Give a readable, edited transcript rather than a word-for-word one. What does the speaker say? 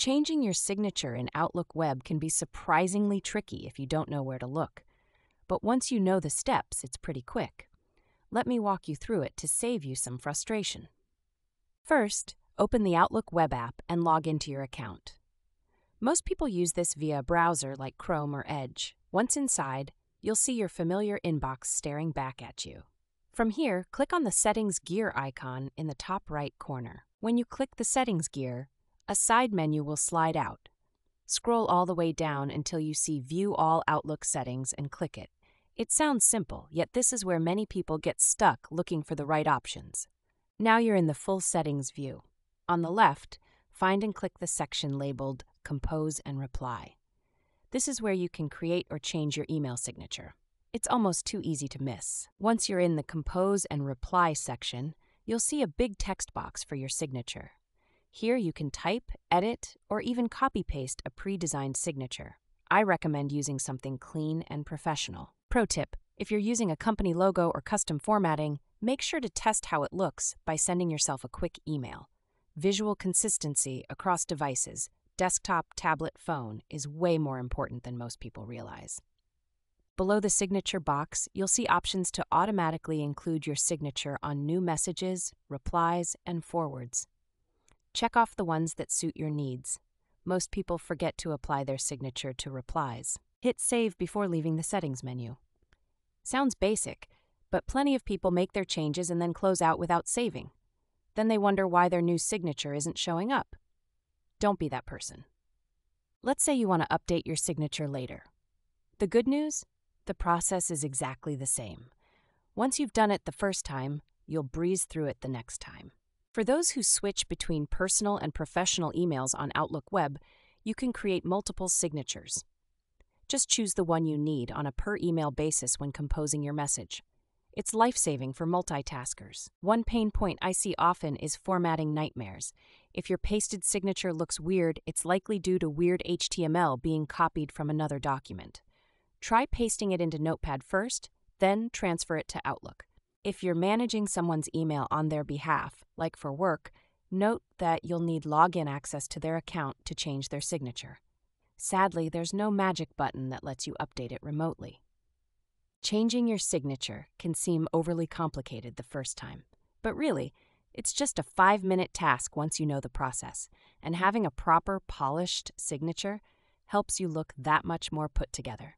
Changing your signature in Outlook Web can be surprisingly tricky if you don't know where to look. But once you know the steps, it's pretty quick. Let me walk you through it to save you some frustration. First, open the Outlook web app and log into your account. Most people use this via a browser like Chrome or Edge. Once inside, you'll see your familiar inbox staring back at you. From here, click on the Settings gear icon in the top right corner. When you click the Settings gear, a side menu will slide out. Scroll all the way down until you see View All Outlook Settings and click it. It sounds simple, yet this is where many people get stuck looking for the right options. Now you're in the full settings view. On the left, find and click the section labeled Compose and Reply. This is where you can create or change your email signature. It's almost too easy to miss. Once you're in the Compose and Reply section, you'll see a big text box for your signature. Here you can type, edit, or even copy-paste a pre-designed signature. I recommend using something clean and professional. Pro tip: if you're using a company logo or custom formatting, make sure to test how it looks by sending yourself a quick email. Visual consistency across devices, desktop, tablet, phone, is way more important than most people realize. Below the signature box, you'll see options to automatically include your signature on new messages, replies, and forwards. Check off the ones that suit your needs. Most people forget to apply their signature to replies. Hit Save before leaving the settings menu. Sounds basic, but plenty of people make their changes and then close out without saving. Then they wonder why their new signature isn't showing up. Don't be that person. Let's say you want to update your signature later. The good news? The process is exactly the same. Once you've done it the first time, you'll breeze through it the next time. For those who switch between personal and professional emails on Outlook Web, you can create multiple signatures. Just choose the one you need on a per-email basis when composing your message. It's life-saving for multitaskers. One pain point I see often is formatting nightmares. If your pasted signature looks weird, it's likely due to weird HTML being copied from another document. Try pasting it into Notepad first, then transfer it to Outlook. If you're managing someone's email on their behalf, like for work, note that you'll need login access to their account to change their signature. Sadly, there's no magic button that lets you update it remotely. Changing your signature can seem overly complicated the first time, but really, it's just a 5-minute task once you know the process, and having a proper, polished signature helps you look that much more put together.